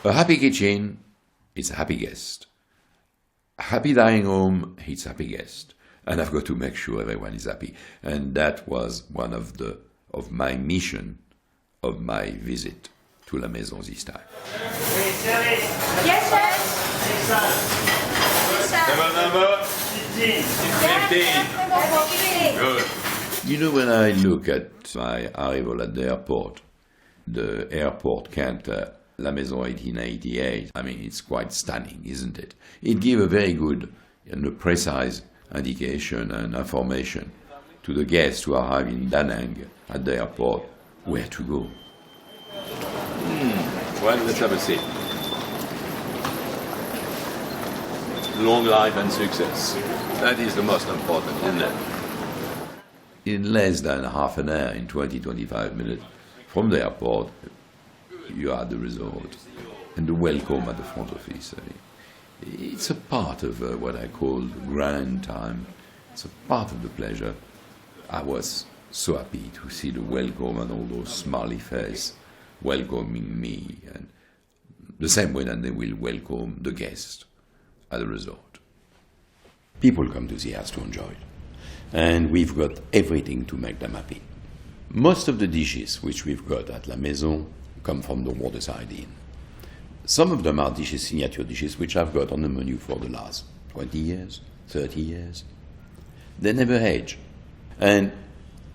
A happy kitchen, it's a happy guest. A happy dining room, it's a happy guest. And I've got to make sure everyone is happy. And that was one of my mission of my visit to La Maison this time. Yes, sir. Number 15. Good. You know, when I look at my arrival at the airport counter, La Maison 1888, I mean, it's quite stunning, isn't it? It gives a very good and a precise indication and information to the guests who arrive in Da Nang at the airport where to go. Well, let's have a seat. Long life and success. That is the most important, isn't it? In less than half an hour, in 20-25 minutes, from the airport, you are at the resort. And the welcome at the front office. It's a part of what I call grand time. It's a part of the pleasure. I was so happy to see the welcome and all those smiley faces welcoming me, and the same way that they will welcome the guest at the resort. People come to see us to enjoy it, and we've got everything to make them happy. Most of the dishes which we've got at La Maison come from the waterside inn. Some of them are dishes, signature dishes, which I've got on the menu for the last 20 years, 30 years. They never age. And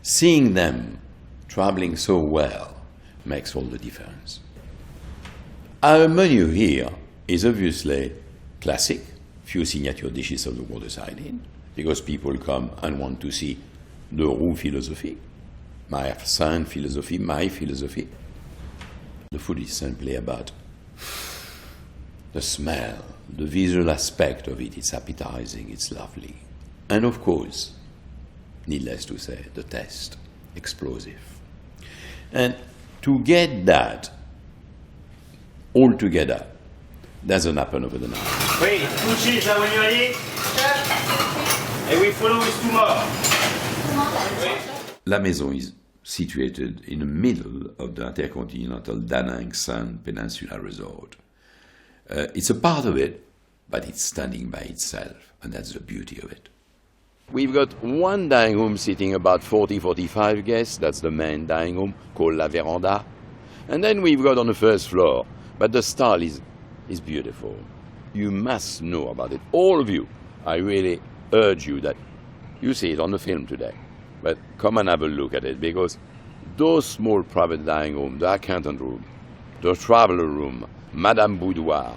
seeing them traveling so well makes all the difference. Our menu here is obviously classic, few signature dishes of the waterside inn, because people come and want to see the roux philosophy, my Saint philosophy, my philosophy. The food is simply about the smell, the visual aspect of it. It's appetizing, it's lovely. And of course, needless to say, the taste, explosive. And to get that all together doesn't happen over the night. Oui, 2 cheese là when you're ready. And we follow with 2 more. La Maison is situated in the middle of the intercontinental Da Nang San Peninsula Resort. It's a part of it, but it's standing by itself, and that's the beauty of it. We've got one dining room sitting about 40-45 guests. That's the main dining room, called La Veranda. And then we've got on the first floor, but the style is beautiful. You must know about it. All of you, I really urge you that you see it on the film today, but come and have a look at it, because those small private dining rooms, the accountant room, the traveler room, Madame Boudoir,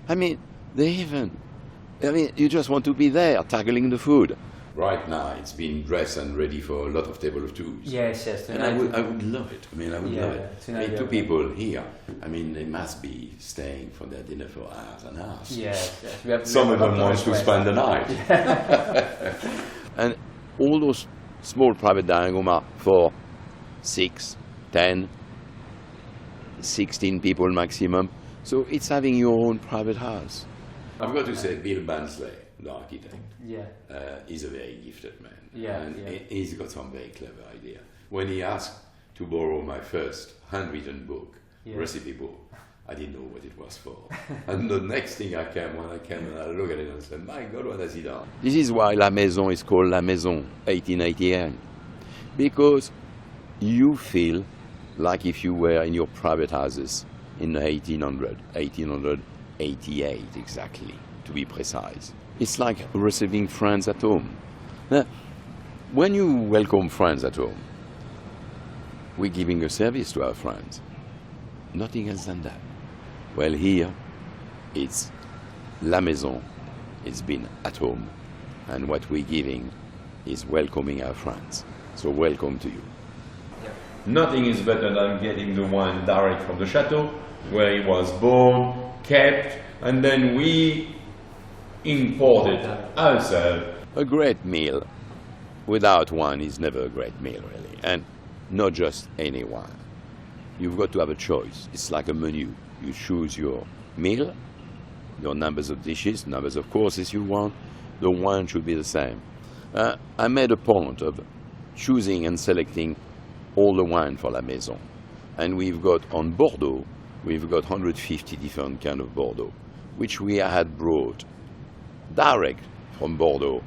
I mean, you just want to be there, tackling the food. Right now, it's been dressed and ready for a lot of table of twos. Yes. And I would love it. I mean, I would love it. I mean, 2 people here, I mean, they must be staying for their dinner for hours and hours. Yes. Some of them want to spend the night. And all those small private dining rooms are for 6, 10, 16 people maximum. So it's having your own private house. I've got to say, Bill Bansley, the architect, is a very gifted man. He's got some very clever idea. When he asked to borrow my first handwritten book, recipe book, I didn't know what it was for. And the next thing when I came and I looked at it and said, my God, what has he done? This is why La Maison is called La Maison 1888. Because you feel like if you were in your private houses in the 1888 exactly, to be precise. It's like receiving friends at home. Now, when you welcome friends at home, we're giving a service to our friends. Nothing else than that. Well, here, it's La Maison. It's been at home. And what we're giving is welcoming our friends. So welcome to you. Nothing is better than getting the wine direct from the chateau, where it was born, kept, and then we import it ourselves. A great meal without wine is never a great meal, really. And not just any wine. You've got to have a choice. It's like a menu. You choose your meal, your numbers of dishes, numbers of courses you want. The wine should be the same. I made a point of choosing and selecting all the wine for La Maison. And we've got on Bordeaux we've got 150 different kind of Bordeaux, which we had brought direct from Bordeaux.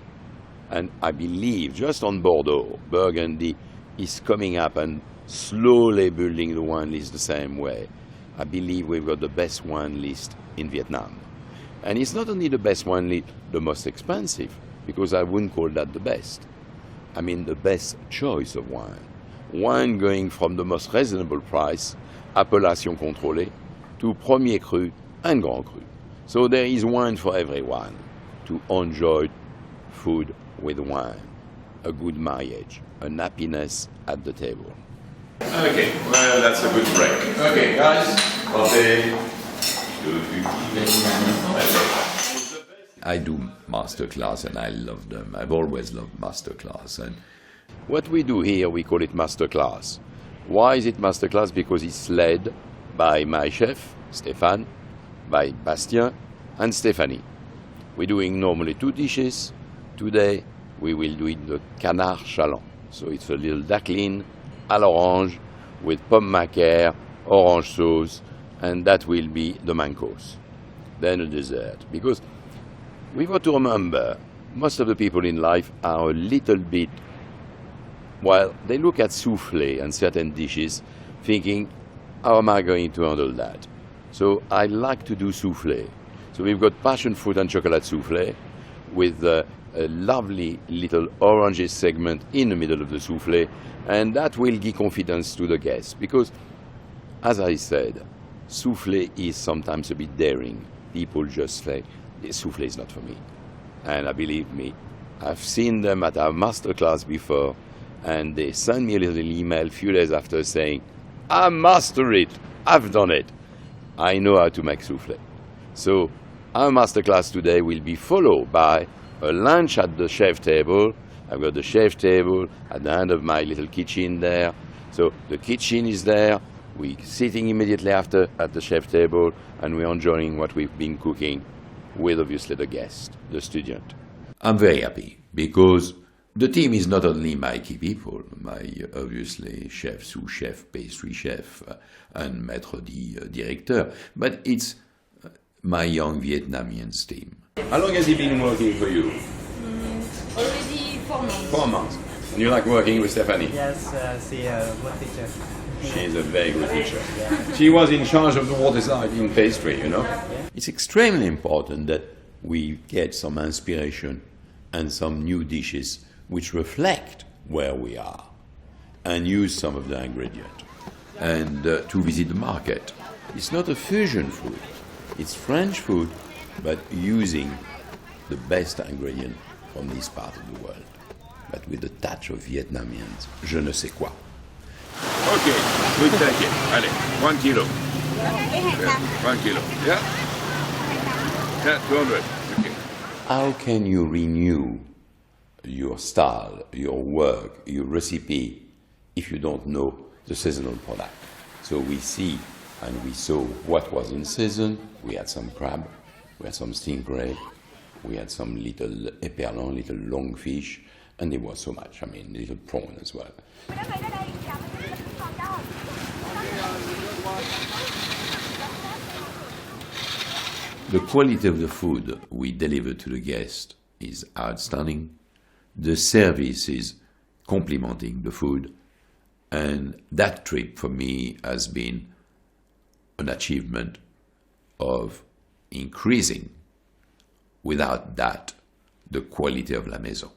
And I believe just on Bordeaux, Burgundy is coming up and slowly building the wine list the same way. I believe we've got the best wine list in Vietnam. And it's not only the best wine list, the most expensive, because I wouldn't call that the best. I mean the best choice of wine. Wine going from the most reasonable price, appellation contrôlée, to premier cru and grand cru. So there is wine for everyone to enjoy food with wine, a good marriage, an happiness at the table. Okay, well, that's a good break. Okay, guys, I do masterclass and I love them. I've always loved masterclass. And what we do here, we call it masterclass. Why is it masterclass? Because it's led by my chef, Stéphane, by Bastien and Stéphanie. We're doing normally 2 dishes. Today we will do it the canard chaland. So it's a little dacline à l'orange with pomme macaire, orange sauce, and that will be the main course. Then a dessert. Because we've got to remember, most of the people in life are a little bit, well, they look at soufflé and certain dishes thinking, how am I going to handle that? So I like to do soufflé. So we've got passion fruit and chocolate soufflé with a lovely little oranges segment in the middle of the soufflé, and that will give confidence to the guests because, as I said, soufflé is sometimes a bit daring. People just say, this soufflé is not for me. And believe me, I've seen them at our masterclass before, and they send me a little email a few days after saying, I mastered it, I've done it. I know how to make soufflé. So our masterclass today will be followed by a lunch at the chef table. I've got the chef table at the end of my little kitchen there. So the kitchen is there. We're sitting immediately after at the chef table, and we're enjoying what we've been cooking with obviously the guest, the student. I'm very happy because the team is not only my key people, my obviously chef, sous-chef, pastry chef, and maître d' directeur, but it's my young Vietnamians team. How long has he been working for you? Already 4 months. 4 months. And you like working with Stephanie? Yes, she good teacher. She's a very good teacher. She was in charge of the water side in pastry, you know? It's extremely important that we get some inspiration and some new dishes which reflect where we are and use some of the ingredients and to visit the market. It's not a fusion food. It's French food, but using the best ingredient from this part of the world, but with a touch of Vietnamians, je ne sais quoi. Okay, we take it. Allez, 1 kilo. Yeah, 1 kilo. Yeah? Yeah, 200. Okay. How can you renew your style, your work, your recipe, if you don't know the seasonal product? So we see and we saw what was in season. We had some crab, we had some stingray, we had some little éperlan, little long fish, and there was so much, I mean, little prawn as well. The quality of the food we deliver to the guest is outstanding. The service is complimenting the food, and that trip for me has been an achievement of increasing, without that, the quality of la maison.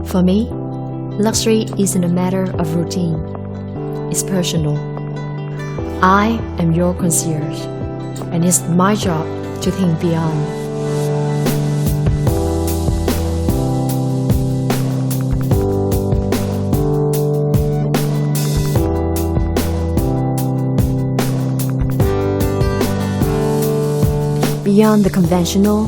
For me, luxury isn't a matter of routine. It's personal. I am your concierge, and it's my job to think beyond. beyond the conventional,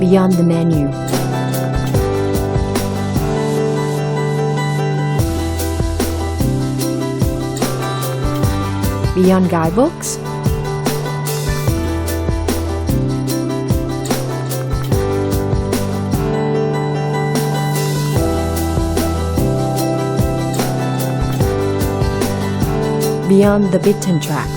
beyond the menu. Beyond guidebooks, beyond the beaten track.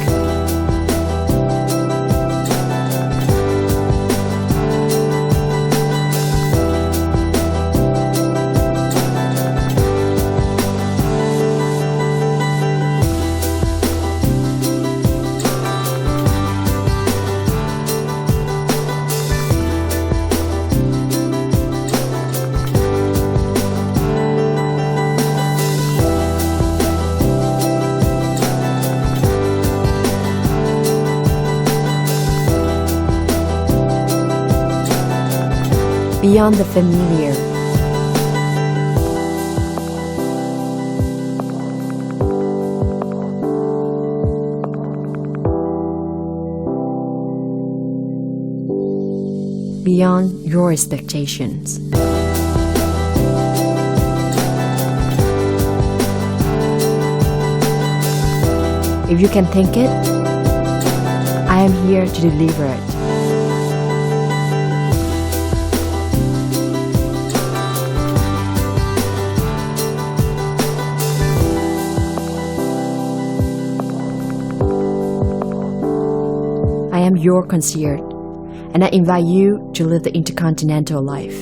Beyond the familiar. Beyond your expectations. If you can think it, I am here to deliver it. I am your concierge, and I invite you to live the intercontinental life.